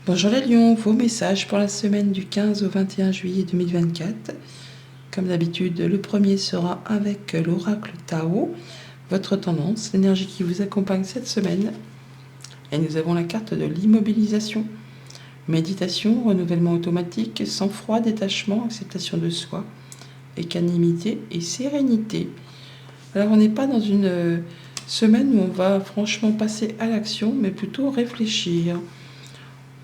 Bonjour les lions, vos messages pour la semaine du 15 au 21 juillet 2024. Comme d'habitude, le premier sera avec l'oracle Tao, votre tendance, l'énergie qui vous accompagne cette semaine. Et nous avons la carte de l'immobilisation. Méditation, renouvellement automatique, sang-froid, détachement, acceptation de soi, équanimité et sérénité. Alors on n'est pas dans une semaine où on va franchement passer à l'action, mais plutôt réfléchir,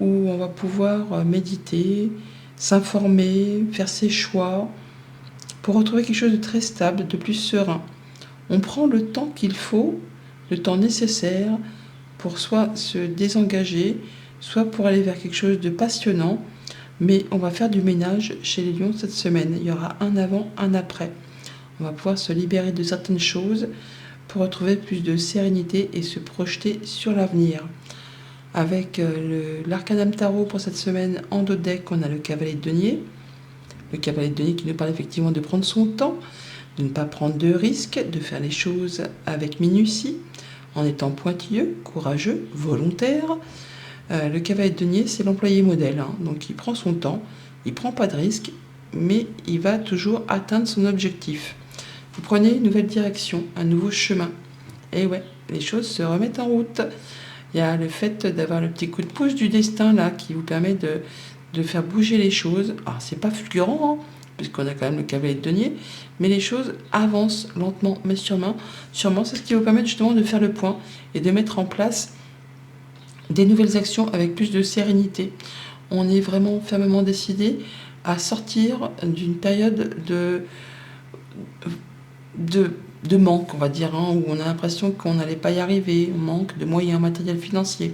où on va pouvoir méditer, s'informer, faire ses choix, pour retrouver quelque chose de très stable, de plus serein. On prend le temps qu'il faut, le temps nécessaire, pour soit se désengager, soit pour aller vers quelque chose de passionnant, mais on va faire du ménage chez les lions cette semaine. Il y aura un avant, un après. On va pouvoir se libérer de certaines choses pour retrouver plus de sérénité et se projeter sur l'avenir. Avec l'Arcanum Tarot pour cette semaine en dos de deck, on a le Cavalier de Denier. Le Cavalier de Denier qui nous parle effectivement de prendre son temps, de ne pas prendre de risques, de faire les choses avec minutie, en étant pointilleux, courageux, volontaire. Le Cavalier de Denier, c'est l'employé modèle, donc il prend son temps, il ne prend pas de risques, mais il va toujours atteindre son objectif. Vous prenez une nouvelle direction, un nouveau chemin. Et ouais, les choses se remettent en route. Il y a le fait d'avoir le petit coup de pouce du destin là qui vous permet de faire bouger les choses. Alors c'est pas fulgurant, puisqu'on a quand même le Cavalier de Denier, mais les choses avancent lentement mais sûrement. Sûrement, c'est ce qui vous permet justement de faire le point et de mettre en place des nouvelles actions avec plus de sérénité. On est vraiment fermement décidé à sortir d'une période de manque, on va dire, où on a l'impression qu'on n'allait pas y arriver, on manque de moyens matériels financiers.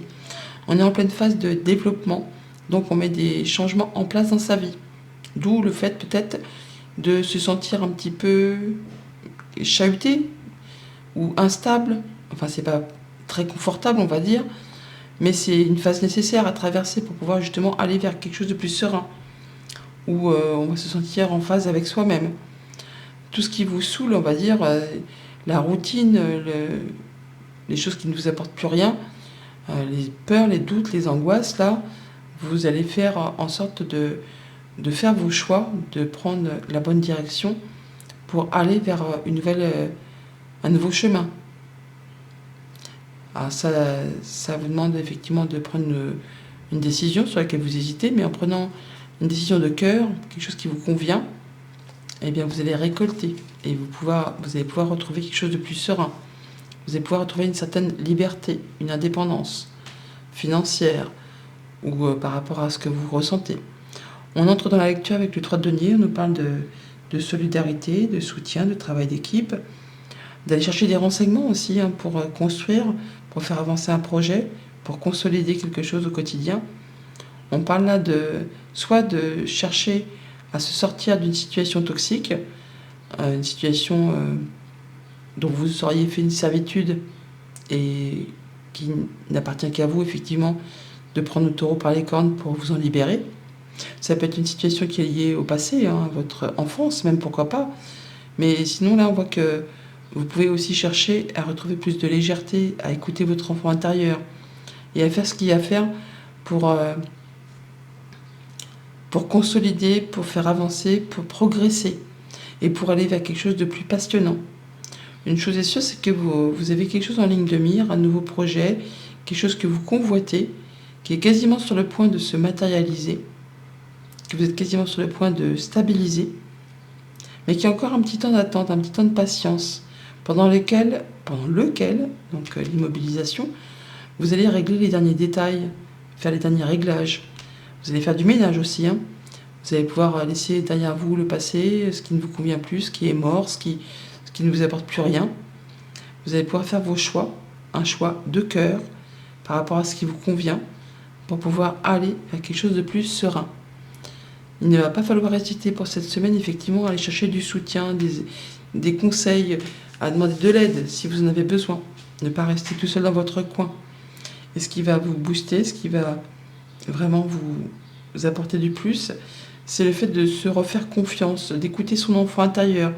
On est en pleine phase de développement, donc on met des changements en place dans sa vie. D'où le fait peut-être de se sentir un petit peu chahuté ou instable. Enfin, c'est pas très confortable, on va dire, mais c'est une phase nécessaire à traverser pour pouvoir justement aller vers quelque chose de plus serein, où on va se sentir en phase avec soi-même. Tout ce qui vous saoule, on va dire, la routine, les choses qui ne vous apportent plus rien, les peurs, les doutes, les angoisses, là, vous allez faire en sorte de faire vos choix, de prendre la bonne direction pour aller vers un nouveau chemin. Alors ça vous demande effectivement de prendre une décision sur laquelle vous hésitez, mais en prenant une décision de cœur, quelque chose qui vous convient, eh bien vous allez récolter et vous allez pouvoir retrouver quelque chose de plus serein. Vous allez pouvoir retrouver une certaine liberté, une indépendance financière ou par rapport à ce que vous ressentez. On entre dans la lecture avec le 3 de denier, on nous parle de solidarité, de soutien, de travail d'équipe, d'aller chercher des renseignements aussi pour construire, pour faire avancer un projet, pour consolider quelque chose au quotidien. On parle là soit de chercher à se sortir d'une situation toxique, une situation dont vous auriez fait une servitude et qui n'appartient qu'à vous, effectivement, de prendre le taureau par les cornes pour vous en libérer. Ça peut être une situation qui est liée au passé, à votre enfance, même pourquoi pas. Mais sinon, là, on voit que vous pouvez aussi chercher à retrouver plus de légèreté, à écouter votre enfant intérieur et à faire ce qu'il y a à faire pour consolider, pour faire avancer, pour progresser et pour aller vers quelque chose de plus passionnant. Une chose est sûre, c'est que vous avez quelque chose en ligne de mire, un nouveau projet, quelque chose que vous convoitez, qui est quasiment sur le point de se matérialiser, que vous êtes quasiment sur le point de stabiliser, mais qui a encore un petit temps d'attente, un petit temps de patience, pendant lequel donc l'immobilisation, vous allez régler les derniers détails, faire les derniers réglages. Vous allez faire du ménage aussi. Vous allez pouvoir laisser derrière vous le passé, ce qui ne vous convient plus, ce qui est mort, ce qui ne vous apporte plus rien. Vous allez pouvoir faire vos choix, un choix de cœur par rapport à ce qui vous convient, pour pouvoir aller vers quelque chose de plus serein. Il ne va pas falloir hésiter pour cette semaine, effectivement, à aller chercher du soutien, des conseils, à demander de l'aide si vous en avez besoin. Ne pas rester tout seul dans votre coin. Et ce qui va vous booster, ce qui va vraiment vous apporter du plus, c'est le fait de se refaire confiance, d'écouter son enfant intérieur,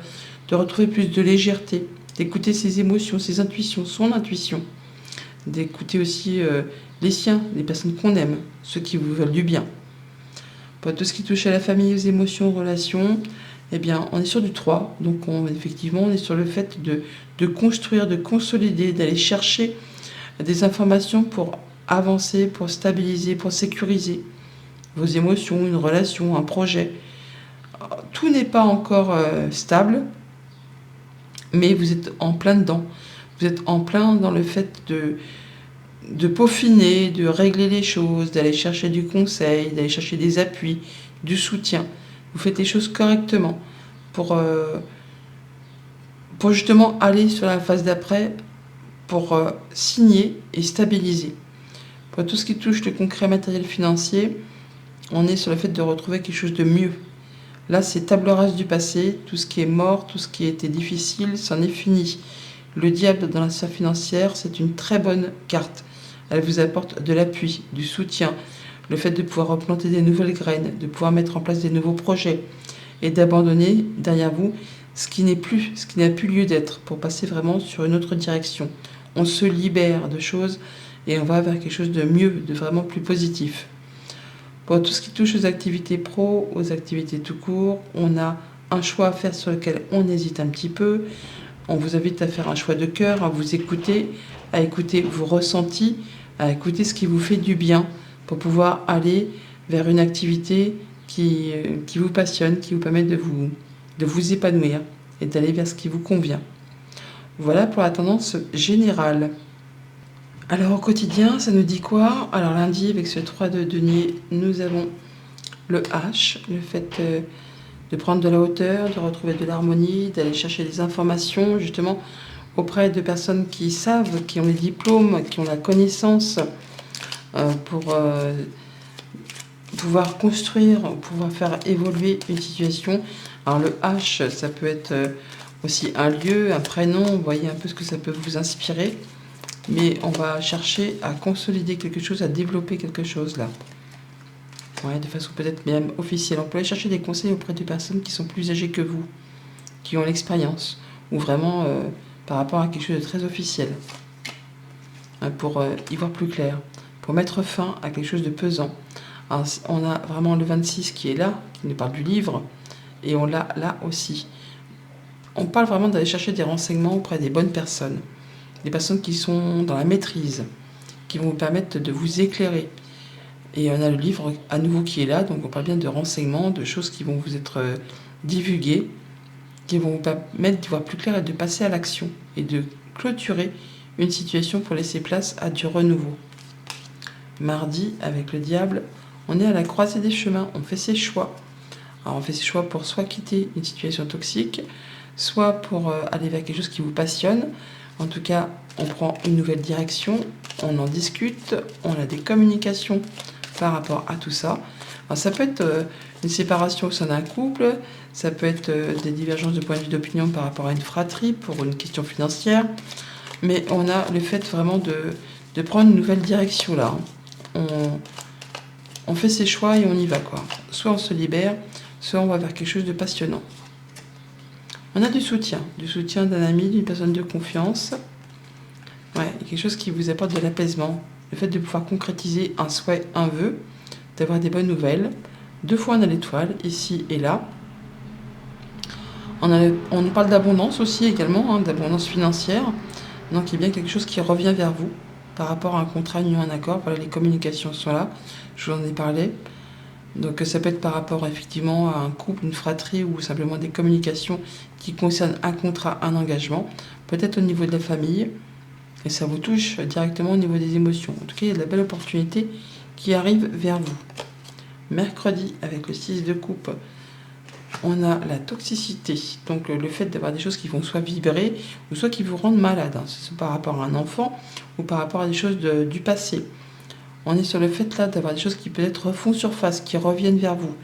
de retrouver plus de légèreté, d'écouter ses émotions, ses intuitions, son intuition, d'écouter aussi les siens, les personnes qu'on aime, ceux qui vous veulent du bien. Pour tout ce qui touche à la famille, aux émotions, aux relations, eh bien, on est sur du 3. Donc, effectivement, on est sur le fait de construire, de consolider, d'aller chercher des informations pour avancer, pour stabiliser, pour sécuriser vos émotions, une relation, un projet. Tout n'est pas encore stable, mais vous êtes en plein dedans. Vous êtes en plein dans le fait de peaufiner, de régler les choses, d'aller chercher du conseil, d'aller chercher des appuis, du soutien. Vous faites les choses correctement pour justement aller sur la phase d'après, pour signer et stabiliser. Pour tout ce qui touche le concret matériel financier, on est sur le fait de retrouver quelque chose de mieux. Là, c'est table rase du passé, tout ce qui est mort, tout ce qui était difficile, c'en est fini. Le diable dans la sphère financière, c'est une très bonne carte. Elle vous apporte de l'appui, du soutien, le fait de pouvoir replanter des nouvelles graines, de pouvoir mettre en place des nouveaux projets et d'abandonner derrière vous ce qui n'a plus lieu d'être pour passer vraiment sur une autre direction. On se libère de choses et on va vers quelque chose de mieux, de vraiment plus positif. Pour tout ce qui touche aux activités pro, aux activités tout court, on a un choix à faire sur lequel on hésite un petit peu. On vous invite à faire un choix de cœur, à vous écouter, à écouter vos ressentis, à écouter ce qui vous fait du bien pour pouvoir aller vers une activité qui vous passionne, qui vous permet de vous épanouir et d'aller vers ce qui vous convient. Voilà pour la tendance générale. Alors au quotidien, ça nous dit quoi? Alors lundi, avec ce 3 de denier, nous avons le H, le fait de prendre de la hauteur, de retrouver de l'harmonie, d'aller chercher des informations justement auprès de personnes qui savent, qui ont les diplômes, qui ont la connaissance pour pouvoir construire, pouvoir faire évoluer une situation. Alors le H, ça peut être aussi un lieu, un prénom, vous voyez un peu ce que ça peut vous inspirer. Mais on va chercher à consolider quelque chose, à développer quelque chose là. Ouais, de façon peut-être même officielle. On peut aller chercher des conseils auprès de personnes qui sont plus âgées que vous, qui ont l'expérience, ou vraiment par rapport à quelque chose de très officiel, pour y voir plus clair, pour mettre fin à quelque chose de pesant. Alors, on a vraiment le 26 qui est là, qui nous parle du livre, et on l'a là aussi. On parle vraiment d'aller chercher des renseignements auprès des bonnes personnes, des personnes qui sont dans la maîtrise, qui vont vous permettre de vous éclairer. Et on a le livre à nouveau qui est là, donc on parle bien de renseignements, de choses qui vont vous être divulguées, qui vont vous permettre d'y voir plus clair et de passer à l'action et de clôturer une situation pour laisser place à du renouveau. Mardi, avec le diable, on est à la croisée des chemins, on fait ses choix. Alors on fait ses choix pour soit quitter une situation toxique, soit pour aller vers quelque chose qui vous passionne. En tout cas, on prend une nouvelle direction, on en discute, on a des communications par rapport à tout ça. Alors ça peut être une séparation au sein d'un couple, ça peut être des divergences de point de vue d'opinion par rapport à une fratrie pour une question financière, mais on a le fait vraiment de prendre une nouvelle direction là. On fait ses choix et on y va quoi. Soit on se libère, soit on va vers quelque chose de passionnant. On a du soutien d'un ami, d'une personne de confiance. Ouais, quelque chose qui vous apporte de l'apaisement. Le fait de pouvoir concrétiser un souhait, un vœu, d'avoir des bonnes nouvelles. 2 fois on a l'étoile, ici et là. On parle d'abondance aussi également, d'abondance financière. Donc il y a bien quelque chose qui revient vers vous par rapport à un contrat, une union, un accord. Voilà, les communications sont là, je vous en ai parlé. Donc ça peut être par rapport effectivement à un couple, une fratrie ou simplement des communications qui concernent un contrat, un engagement. Peut-être au niveau de la famille. Et ça vous touche directement au niveau des émotions. En tout cas, il y a de la belle opportunité qui arrive vers vous. Mercredi, avec le 6 de coupe, on a la toxicité. Donc le fait d'avoir des choses qui vont soit vibrer ou soit qui vous rendent malade. C'est par rapport à un enfant ou par rapport à des choses du passé. On est sur le fait là d'avoir des choses qui peut-être refont surface, qui reviennent vers vous.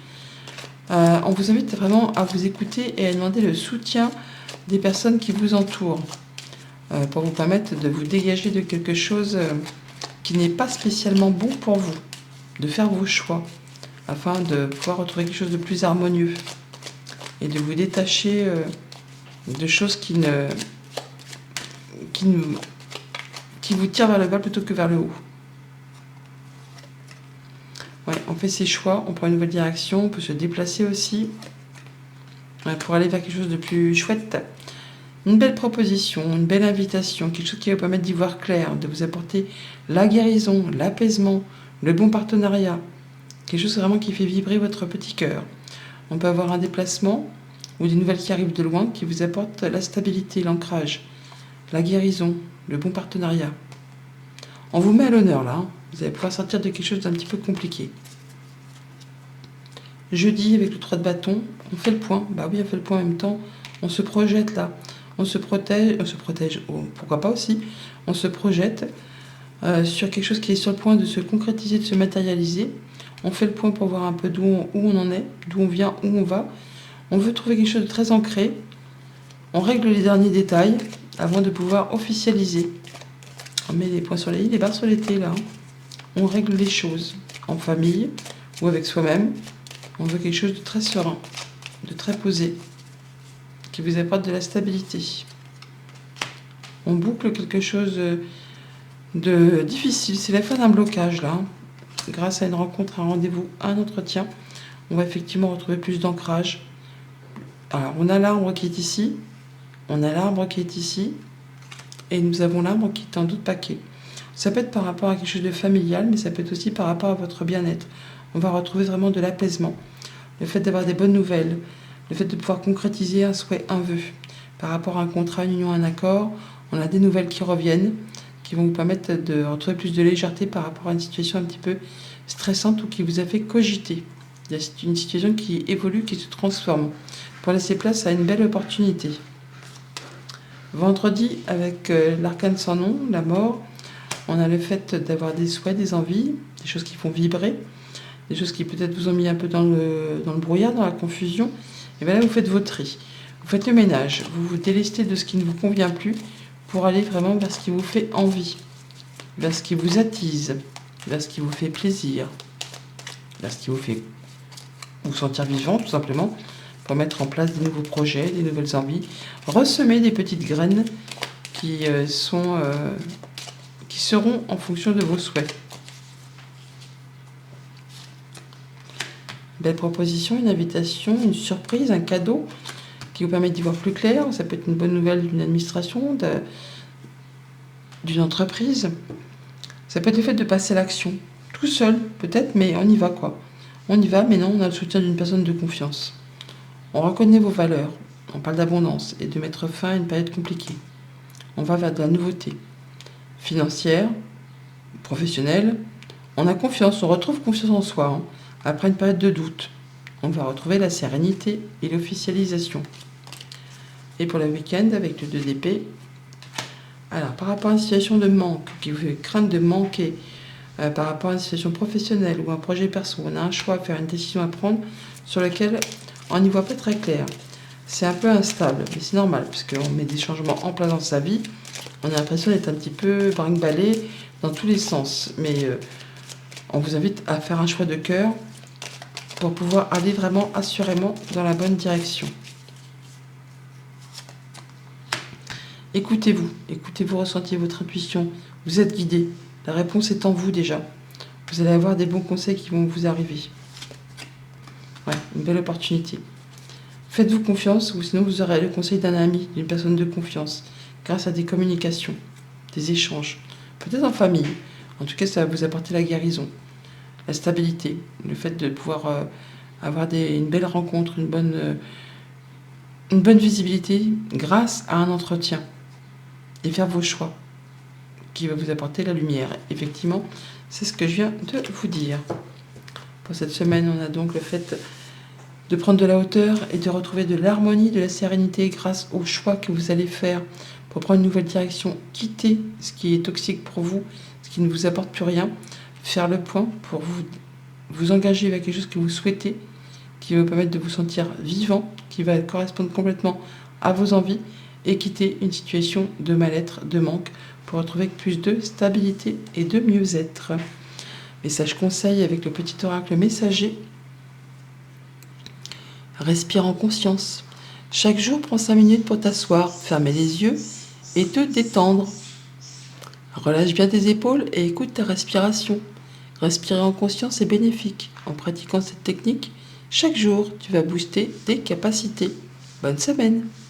On vous invite vraiment à vous écouter et à demander le soutien des personnes qui vous entourent. Pour vous permettre de vous dégager de quelque chose qui n'est pas spécialement bon pour vous, de faire vos choix, afin de pouvoir retrouver quelque chose de plus harmonieux et de vous détacher de choses qui qui vous tire vers le bas plutôt que vers le haut. Ouais, on fait ses choix, on prend une nouvelle direction, on peut se déplacer aussi pour aller vers quelque chose de plus chouette. Une belle proposition, une belle invitation, quelque chose qui va permettre d'y voir clair, de vous apporter la guérison, l'apaisement, le bon partenariat. Quelque chose vraiment qui fait vibrer votre petit cœur. On peut avoir un déplacement ou des nouvelles qui arrivent de loin qui vous apportent la stabilité, l'ancrage, la guérison, le bon partenariat. On vous met à l'honneur là, hein. Vous allez pouvoir sortir de quelque chose d'un petit peu compliqué. Jeudi, avec le 3 de bâton, on fait le point. Bah oui, on fait le point en même temps. On se projette là. On se protège, oh, pourquoi pas aussi. On se projette sur quelque chose qui est sur le point de se concrétiser, de se matérialiser. On fait le point pour voir un peu où on en est, d'où on vient, où on va. On veut trouver quelque chose de très ancré. On règle les derniers détails avant de pouvoir officialiser. On met les points sur les i, les barres sur les t là. On règle les choses en famille ou avec soi-même. On veut quelque chose de très serein, de très posé, qui vous apporte de la stabilité. On boucle quelque chose de difficile. C'est la fin d'un blocage là. Grâce à une rencontre, un rendez-vous, un entretien, on va effectivement retrouver plus d'ancrage. Alors, on a l'arbre qui est ici, on a l'arbre qui est ici, et nous avons l'arbre qui est en d'autres paquets. Ça peut être par rapport à quelque chose de familial, mais ça peut être aussi par rapport à votre bien-être. On va retrouver vraiment de l'apaisement. Le fait d'avoir des bonnes nouvelles, le fait de pouvoir concrétiser un souhait, un vœu. Par rapport à un contrat, une union, un accord, on a des nouvelles qui reviennent, qui vont vous permettre de retrouver plus de légèreté par rapport à une situation un petit peu stressante ou qui vous a fait cogiter. Il y a une situation qui évolue, qui se transforme, pour laisser place à une belle opportunité. Vendredi, avec l'arcane sans nom, la mort, on a le fait d'avoir des souhaits, des envies, des choses qui font vibrer, des choses qui peut-être vous ont mis un peu dans le brouillard, dans la confusion. Et bien là, vous faites votre tri. Vous faites le ménage. Vous vous délestez de ce qui ne vous convient plus pour aller vraiment vers ce qui vous fait envie, vers ce qui vous attise, vers ce qui vous fait plaisir, vers ce qui vous fait vous sentir vivant, tout simplement, pour mettre en place des nouveaux projets, des nouvelles envies, ressemer des petites graines qui seront en fonction de vos souhaits. Belle proposition, une invitation, une surprise, un cadeau qui vous permet d'y voir plus clair. Ça peut être une bonne nouvelle d'une administration, d'une entreprise. Ça peut être le fait de passer à l'action, tout seul peut-être, mais on y va quoi. On y va, mais non, on a le soutien d'une personne de confiance. On reconnaît vos valeurs, on parle d'abondance et de mettre fin à une période compliquée. On va vers de la nouveauté financière, professionnelle. On a confiance, on retrouve confiance en soi. Hein. Après une période de doute, on va retrouver la sérénité et l'officialisation. Et pour le week-end, avec le 2 d'épée, alors par rapport à une situation de manque, qui vous fait craindre de manquer, par rapport à une situation professionnelle ou un projet perso, on a un choix à faire, une décision à prendre sur lequel on n'y voit pas très clair. C'est un peu instable, mais c'est normal, puisqu'on met des changements en place dans sa vie. On a l'impression d'être un petit peu brinque-ballé dans tous les sens. Mais on vous invite à faire un choix de cœur pour pouvoir aller vraiment assurément dans la bonne direction. Écoutez-vous, ressentez votre intuition. Vous êtes guidé. La réponse est en vous déjà. Vous allez avoir des bons conseils qui vont vous arriver. Ouais, une belle opportunité. Faites-vous confiance ou sinon vous aurez le conseil d'un ami, d'une personne de confiance, grâce à des communications, des échanges, peut-être en famille. En tout cas, ça va vous apporter la guérison, la stabilité, le fait de pouvoir avoir une belle rencontre, une bonne visibilité grâce à un entretien et faire vos choix qui va vous apporter la lumière. Effectivement, c'est ce que je viens de vous dire. Pour cette semaine, on a donc le fait de prendre de la hauteur et de retrouver de l'harmonie, de la sérénité grâce aux choix que vous allez faire pour prendre une nouvelle direction, quitter ce qui est toxique pour vous, ce qui ne vous apporte plus rien, faire le point pour vous engager vers quelque chose que vous souhaitez, qui va vous permettre de vous sentir vivant, qui va correspondre complètement à vos envies et quitter une situation de mal-être, de manque, pour retrouver plus de stabilité et de mieux-être. Message conseil avec le petit oracle messager. Respire en conscience. Chaque jour, prends 5 minutes pour t'asseoir, fermer les yeux et te détendre. Relâche bien tes épaules et écoute ta respiration. Respirer en conscience est bénéfique. En pratiquant cette technique, chaque jour, tu vas booster tes capacités. Bonne semaine!